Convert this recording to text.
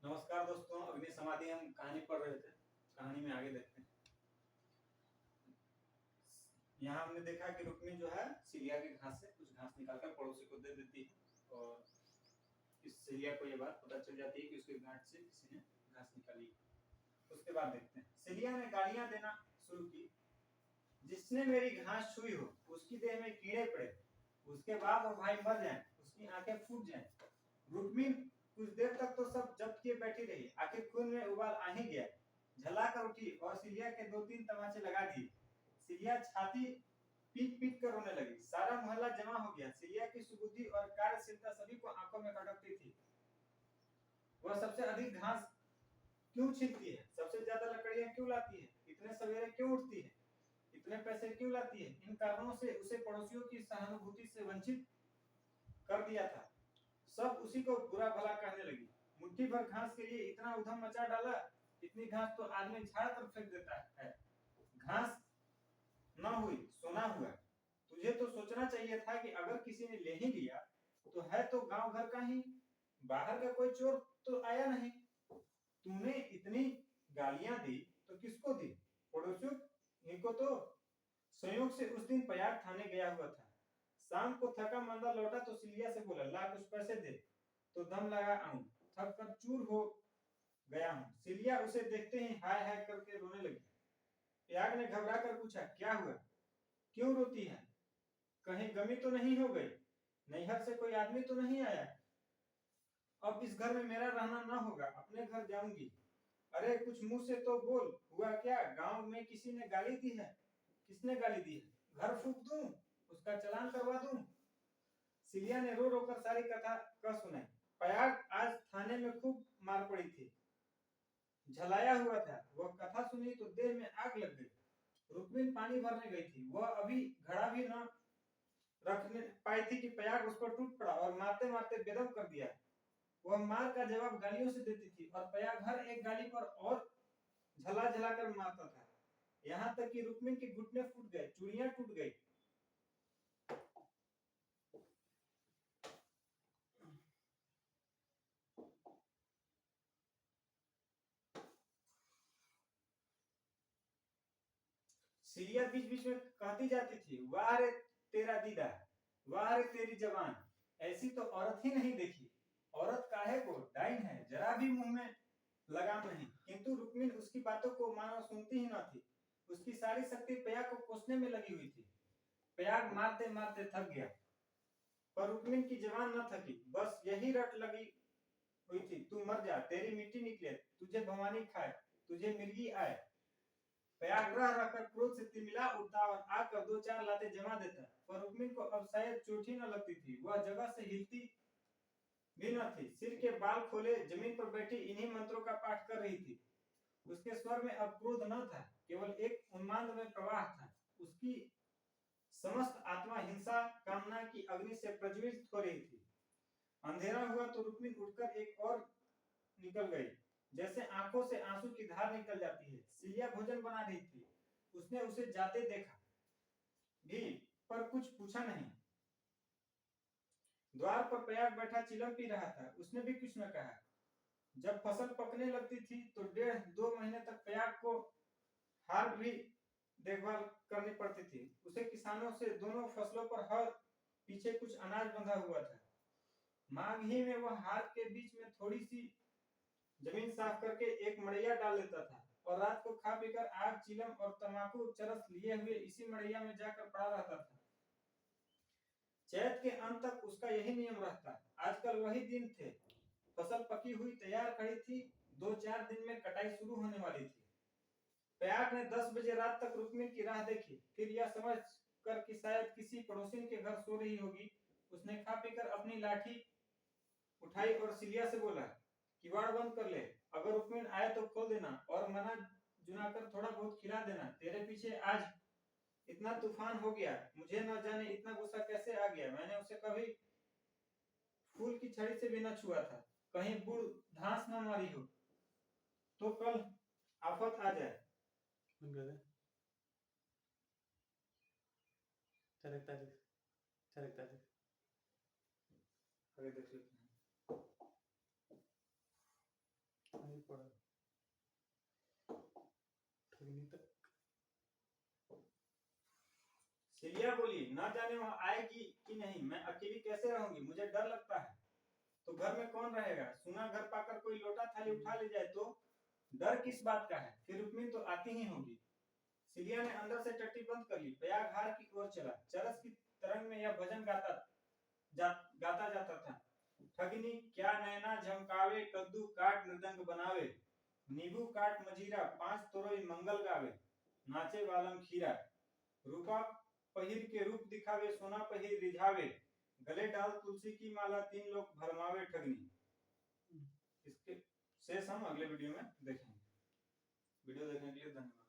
नमस्कार दोस्तों, अग्नि समाधि हम कहानी पढ़ रहे थे। कहानी में आगे देखते हैं। यहाँ हमने देखा कि रुक्मिणी जो है सिलिया के घास से कुछ घास निकालकर पड़ोसी को दे देती है और इस सिलिया को ये बात पता चल जाती है कि उसके घाट से किसी ने घास निकाली। उसके बाद देखते हैं, सिलिया ने गालियां देना शुरू की। जिसने मेरी घास छुई हो उसकी देह में कीड़े पड़े, उसके बाप और भाई मर जाएं, उसकी आंखें फूट जाएं। रुक्मिणी कुछ देर तक तो सब जब्त किए बैठी रही, आखिर खून में उबाल आ ही गया। झला कर उठी और सिलिया के 2-3 तमाचे लगा दिए। सिलिया छाती पीट पीट कर रोने लगी। सारा मोहल्ला जमा हो गया। सिलिया की सुबुद्धि और कार्यशीलता सभी को आंखों में खटकती थी। वह सबसे अधिक घास क्यों छीलती है, सबसे ज्यादा लकड़ियां क्यों लाती है, इतने सवेरे क्यों उठती है, इतने पैसे क्यों लाती है। इन कारणों से उसे पड़ोसियों की सहानुभूति से वंचित कर दिया था। सब उसी को बुरा भला कहने लगी। मुट्ठी भर घास के लिए इतना उधम मचा डाला। इतनी घास तो आदमी झाड़ कर फेंक देता है। घास न हुई सोना हुआ। तुझे तो सोचना चाहिए था कि अगर किसी ने ले ही लिया तो है तो गांव घर का ही, बाहर का कोई चोर तो आया नहीं। तूने इतनी गालियां दी तो किसको दी, पड़ोसियों ही को तो। संयोग से उस दिन प्रयाग थाने गया हुआ था। शाम को थका मंदा लौटा तो सिलिया से बोला, ला कुछ पैसे दे तो दम लगा आऊं, थक कर चूर हो गया हूं। सिलिया उसे देखते ही हाय हाय करके रोने लगी। प्रयाग ने घबरा कर पूछा, क्या हुआ, क्यों रोती है, कहीं गमी तो नहीं हो गई, नैहर से कोई आदमी तो नहीं आया। अब इस घर में मेरा रहना ना होगा, अपने घर जाऊंगी। अरे कुछ मुंह से तो बोल, हुआ क्या, गांव में किसी ने गाली दी है, किसने गाली दी है, घर फूंक दूं, उसका चालान करवा दूं। सिलिया ने रो रो कर सारी कथा कह सुनाई। प्रयाग आज थाने में खूब मार पड़ी थी, झलाया हुआ था। वह कथा सुनी तो देह में आग लग गई। रुक्मिणी पानी भरने गई थी, वह अभी घड़ा भी न रखने पाई थी कि प्रयाग उस पर टूट पड़ा और मारते मारते बेदम कर दिया। वह मार का जवाब गालियों से देती थी और प्रयाग हर एक गाली पर और झला झला कर मारता था। यहाँ तक कि रुक्मिणी के घुटने फूट गए, चूड़ियां टूट गई। सिलिया बीच बीच में कहती जाती थी, वाह रे तेरा दीदा, वाह रे तेरी जवान, ऐसी तो औरत ही नहीं देखी। औरत काहे को, डाइन है, जरा भी मुंह में लगाम नहीं। किंतु रुक्मिणी उसकी बातों को मानो सुनती ही न थी। उसकी सारी शक्ति प्रयाग को कोसने में लगी हुई थी। प्रयाग मारते मारते थक गया, पर रुक्मिणी की जवान न थकी। बस यही रट लगी हुई थी, तू मर जा, तेरी मिट्टी निकले, तुझे भवानी खाए, तुझे मिर्गी आए। प्रयाग रह रहकर क्रोध से तिमिला उठता और आकर 2-4 लाते जमा देता, पर रुक्मिणी को अब शायद चोट ही न लगती थी। वह जगह से हिलती भी न थी, सिर के बाल खोले जमीन पर बैठी इन्हीं मंत्रों का पाठ कर रही थी। उसके स्वर में अब क्रोध न था, केवल एक उन्माद में प्रवाह था। उसकी समस्त आत्मा हिंसा कामना की अग्नि से प्रज्वलित हो रही थी। अंधेरा हुआ तो रुक्मिणी उठकर एक और निकल गई, जैसे आंखों से आंसू की धार निकल जाती है। सिलिया भोजन बना रही थी, उसने उसे जाते देखा भी, पर कुछ पूछा नहीं। द्वार पर प्रयाग बैठा चिलम पी रहा था, उसने भी कुछ न कहा। जब फसल पकने लगती थी तो 1.5-2 महीने तक प्रयाग को हार भी देखभाल करनी पड़ती थी। उसे किसानों से दोनों फसलों पर हर पीछे कुछ अनाज बंधा हुआ था। माघ ही में वह हार के बीच में थोड़ी सी जमीन साफ करके एक मड़ैया डाल लेता था और रात को खा पीकर आग, चिलम और तंबाकू चरस लिए हुए इसी मड़ैया में जाकर पड़ा रहता था। चैत के अंत तक उसका यही नियम रहता। आजकल वही दिन थे। फसल पकी हुई तैयार खड़ी थी, 2-4 दिन में कटाई शुरू होने वाली थी। प्रयाग ने 10 बजे रात तक रुक्मिणी की राह देखी, फिर यह समझ कर कि शायद किसी पड़ोसिन के घर सो रही होगी, उसने खा पीकर अपनी लाठी उठाई और सिलिया से बोला, किवाड़ बंद कर ले, अगर रुक्मिणी आए तो खोल देना और मना जुना कर थोड़ा बहुत खिला देना। तेरे पीछे आज इतना तूफान हो गया, मुझे न जाने इतना गुस्सा कैसे आ गया। मैंने उसे कभी फूल की छड़ी से भी न छुआ था। कहीं बूढ़ धांस न मारी हो तो कल आफत आ जाए। आगे देख लेते हैं। पड़ा ठगनी तक। सिलिया बोली, न जाने वहां आएगी कि नहीं, मैं अकेली कैसे रहूंगी, मुझे डर लगता है। तो घर में कौन रहेगा, सुना घर पाकर कोई लोटा थाली उठा ले जाए तो डर किस बात का है, फिर रुक्मिणी तो आती ही होगी। सिलिया ने अंदर से टट्टी बंद कर ली, प्रयागहार की ओर चला। चरस की तरंग में यह भजन गाता जाता था। ठगनी क्या नैना झमकावे, कद्दू काट मृदंग बनावे, नींबू काट मजीरा, 5 तोरई मंगल गावे, नाचे वालम खीरा, रूपा पहिर के रूप दिखावे, सोना पहिर रिझावे, गले डाल तुलसी की माला, 3 लोग भरमावे ठगनी। इसके शेष हम अगले वीडियो में देखेंगे। वीडियो देखने के लिए धन्यवाद।